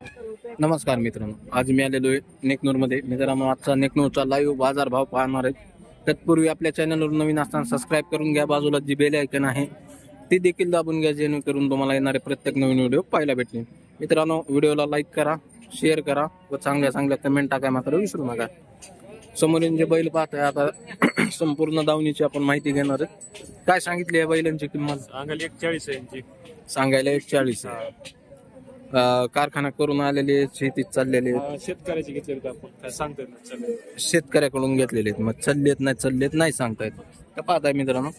नमस्कार मित्रांनो, आज मी आलेलो आहे नेकनूरमध्ये. मित्रांनो, आजचा नेकनूरचा लाईव्ह बाजार भाव पाहणार आहे. तत्पूर्वी आपल्या चॅनलवर नवीन असताना सबस्क्राईब करून घ्या. बाजूला जी बेल आयकॉन आहे ती देखील दाबून घ्या, जेणेकरून तुम्हाला येणारे प्रत्येक नवीन व्हिडिओ पाहायला भेटतील. मित्रांनो, व्हिडिओला लाईक करा, शेअर करा व चांगल्या कमेंट टाकाय मात्र विसरू नका. समोरून जे बैल पाहत आहे आता संपूर्ण दावणीची आपण माहिती घेणार आहे. काय सांगितली या बैलांची किंमत? सांगायला 41 आहे. सांगायला 41 आहे. कारखाना करून आलेले, शेतीत चाललेले, शेतकऱ्याचे घेतले आपण काय सांगता येत नाही. शेतकऱ्याकडून घेतलेले आहेत. मग चाललेत नाही सांगता येत. तर पाहताय मित्रांनो,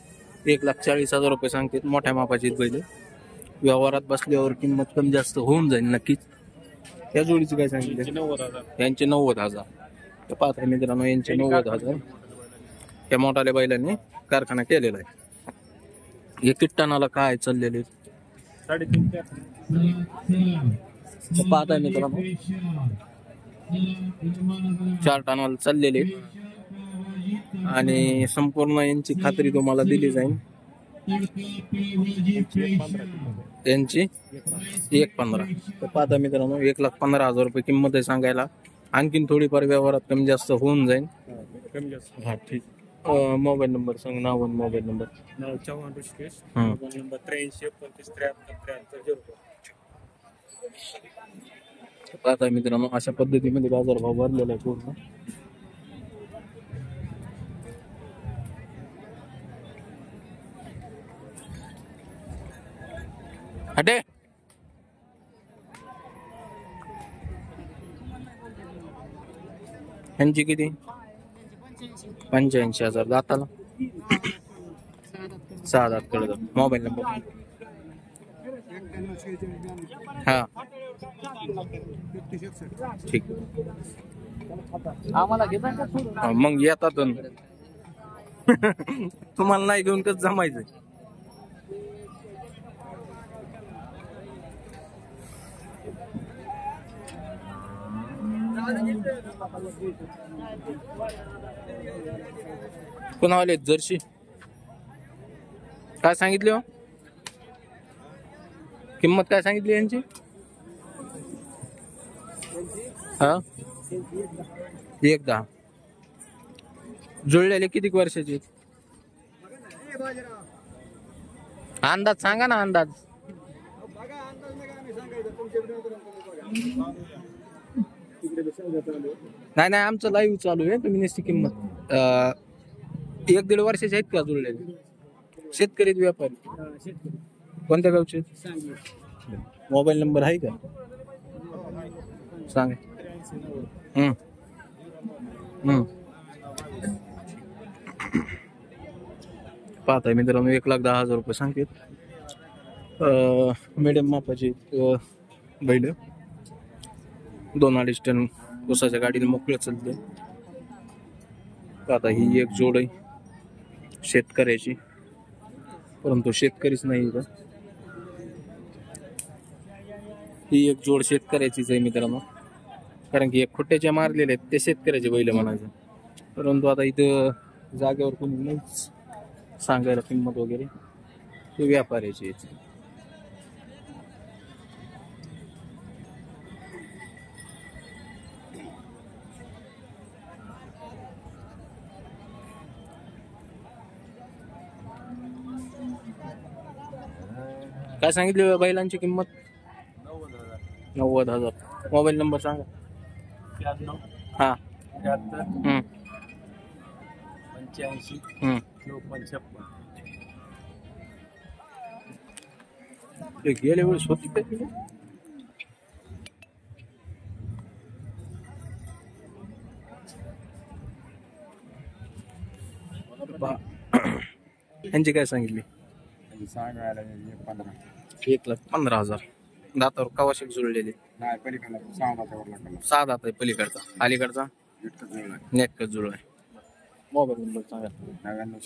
1,40,000 रुपये सांगतात. मोठ्या मापाची बैल. व्यवहारात बसल्यावर किंमत कमी जास्त होऊन जाईल नक्कीच. या जोडीची काय सांगितले? 90,000. यांचे 90,000. तर पाहताय मित्रांनो, यांचे 90,000 त्या मोठाल्या बैलांनी कारखाना केलेला आहे. हे किट्टाणाला काय चाललेले 3.5. पाहताय मित्रांनो, 4 टनाला चाललेले आणि संपूर्ण यांची खात्री तुम्हाला दिली जाईल. त्यांची 1,15. तर पाहता मित्रांनो, 1,15,000 रुपये किंमत आहे सांगायला. आणखीन थोडीफार व्यवहारात कमी जास्त होऊन जाईल. हा, ठीक. मोबाईल नंबर सांग. नाव आणि मोबाईल नंबर. नाव चव्हाण ऋषिकेश. मोबाईल नंबर 83 29 73 73 पाहताय मित्रांनो, अशा पद्धतीमध्ये बाजारभाव भरलेला आहे पूर्ण. हटे यांची किती? 85,000 दाताला. 6 दात कळत. Mobile number. हा, ठीक. मग येतात तुम्हाला नाही घेऊन कसं जमायचं? कोण आले जर्सी? काय सांगितले हो? किंमत काय सांगितली यांची? हा, 1,10. जुळलेले किती वर्षाचे? अंदाज सांगा ना, अंदाज. नाही, आमचं लाईव्ह चालू आहे. तुम्ही निश्चित किंमत 1-1.5 वर्षाचे आहेत का जुळलेले? शेतकरी व्यापारी? कोणत्या गावचे? मोबाईल नंबर आहे का? सांग. पाहताय मित्रांनो, 1,10,000 रुपये सांगतात. मिडियम मापाची बैल. 2-2.5 टन उसाच्या गाडीने मोकळे चालते. आता ही एक जोड आहे शेतकऱ्याची, परंतु शेतकरीच नाही का. ही एक जोड शेतकऱ्याचीच आहे मित्रांनो, कारण की एक खुट्ट्याच्या मारलेले आहेत ते शेतकऱ्याचे बैल म्हणायचे. परंतु आता इथं जागेवर कोणी नाहीच सांगायला किंमत वगैरे, ते व्यापाऱ्याची आहे. काय सांगितली बैलांची किंमत? 90,000. मोबाईल नंबर सांगा. 93 हा, 73 85 55. गेल्या वेळेस होती काय? यांची काय सांगितली? सांगायला 1,15,000. दातावर कवाशिक जुळलेले. 6 दात आहे. पलीकडचा, अलीकडचा नेटकच जुळ आहे. मोबाईल नंबर सांगा. 99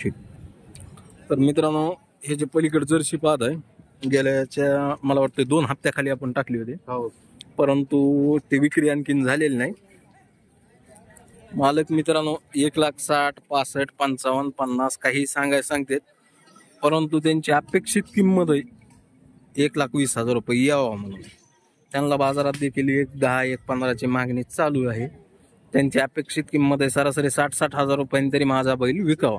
ठीक. तर मित्रांनो, हे जे पलीकडे जर्सी पाहत आहे, गेल्याच्या मला वाटतं 2 हप्त्याखाली आपण टाकली होती. परंतु ते विक्री आणखीन झालेली नाही. मालक मित्रांनो 1,60,000, 65, 55, 50 काही सांगतात, परंतु त्यांची अपेक्षित किंमत आहे 1,20,000 रुपये यावं म्हणून. त्यांना बाजारात देखील 1,10, 1,15ची मागणी चालू आहे. त्यांची अपेक्षित किंमत आहे सरासरी 60,000 रुपयांनी तरी माझा बैल विकावा.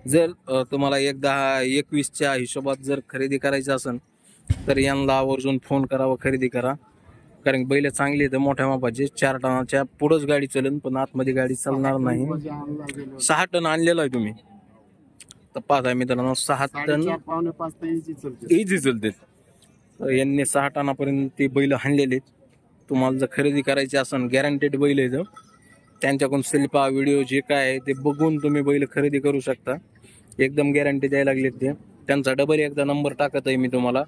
जर तुम्हाला 1,10, 21च्या हिशोबात जर खरेदी करायची असेल तर यांना आवर्जून फोन करा व खरेदी करा. कारण बैल चांगली आहेत, मोठ्या मापाची. 4 टनाच्या पुढंच गाडी चलेल, पण आतमध्ये गाडी चालणार नाही. 6 टन आणलेला आहे तुम्ही तर पाहताय मित्रांनो, 6 टन इझी चलते. यांनी 6 टनापर्यंत ते बैल आणलेले. तुम्हाला जर खरेदी करायची असेल, गॅरंटेड बैल आहे. त्यांच्याकडून शिल्पा व्हिडिओ जे काय आहे ते बघून तुम्ही बैल खरेदी करू शकता. एकदम गॅरंटी द्यायला लागलेत ते. त्यांचा डबल एकदा नंबर टाकत आहे मी तुम्हाला,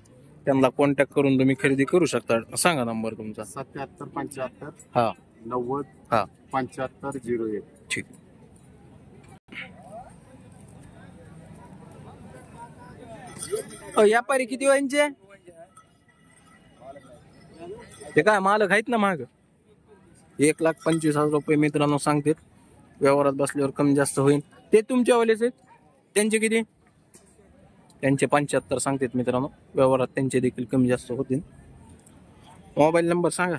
त्यांना कॉन्टॅक्ट करून तुम्ही खरेदी करू शकता. सांगा नंबर तुमचा. 77 हा 90 हा 75 01. ठीक. व्यापारी किती वयांचे ते काय मालक आहेत ना माग. 1,25,000 रुपये मित्रांनो सांगतात. व्यवहारात बसल्यावर कमी जास्त होईल. ते तुमच्यावालेच आहेत. त्यांचे किती? त्यांचे 75 सांगतात मित्रांनो. व्यवहारात त्यांचे देखील कमी जास्त होतील. मोबाईल नंबर सांगा.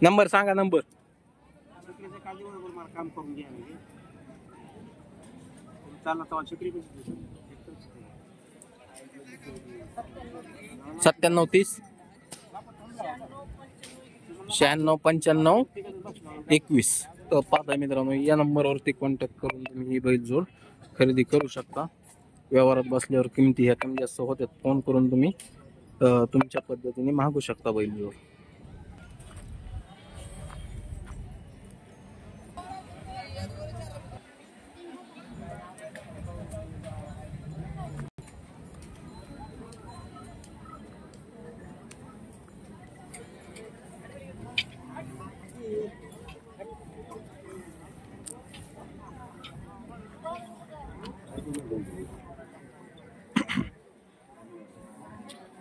नंबर सांगा. नंबर 9730 96 95 21. तर पाहता मित्रांनो, या नंबरवरती कॉन्टॅक्ट करून तुम्ही ही बैल जोड खरेदी करू शकता. व्यवहारात बसल्यावर किमती ह्या कमी जास्त होत्यात. फोन करून तुम्ही तुमच्या पद्धतीने मागू शकता बैल जोड.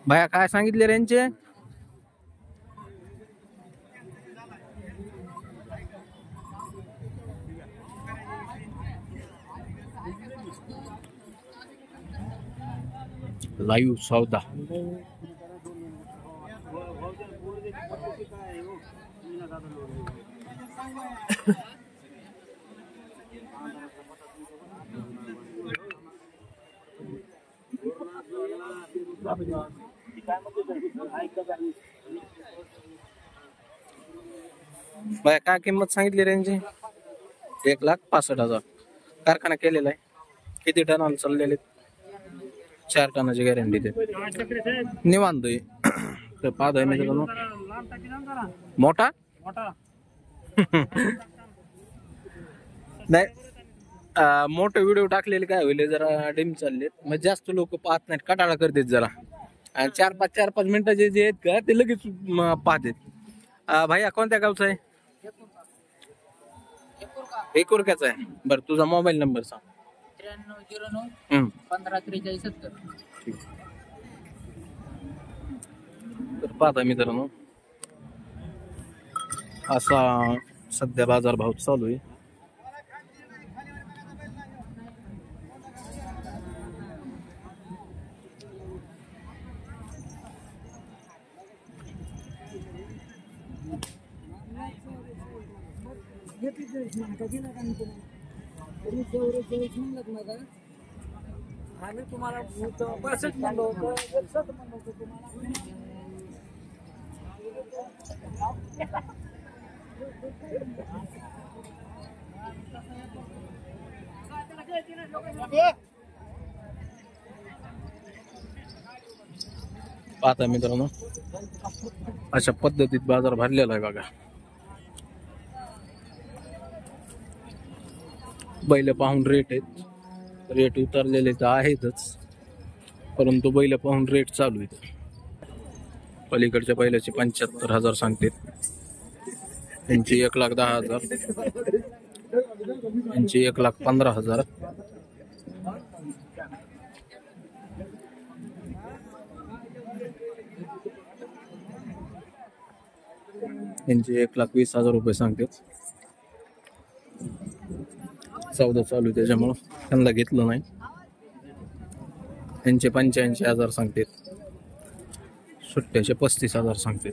भैया काय सांगितले रेंजचे? लाईव्ह सौदा. बाय काय किंमत सांगितली रेंजची? 1,65,000. कारखाना केलेला आहे. किती टनाला चाललेले? 4 टनाची गॅरंटी ते निवांत आहे. तर पाहत आहे मित्रांनो, मोठा नाही. मोठे व्हिडिओ टाकलेले काय होईल जरा डिम चाललेत, मग जास्त लोक पाहत नाहीत, कटाळा करतात जरा. आणि 4-5 मिनिटाचे जे आहेत का ते लगेच पाहतात. भैया कोणत्या गावचा आहे? एकुरक्याचा आहे. बरं, तुझा मोबाईल नंबर सांग. 9309 154370. तर पाहता मित्रांनो, असा सध्या बाजार भाव चालू आहे. आम्ही तुम्हाला 62 म्हणलो होतो, 61 म्हणलो होतो तुम्हाला. पाहता मित्रांनो, अशा पद्धतीत बाजार भरलेला आहे बघा. बैल पाहून रेट आहेत. रेट उतरलेले तर आहेतच, परंतु बैल पाहून रेट चालू आहेत. पलीकडच्या बैलाचे 75,000 सांगतात. त्यांची 1,10,000, यांची 1,15,000. यांचे 1,20,000 रुपये सांगतात. चौदा चालू आहे त्याच्यामुळं त्यांना घेतलं नाही. त्यांचे 85,000 सांगतात, सुट्ट्याचे 35,000 सांगतात.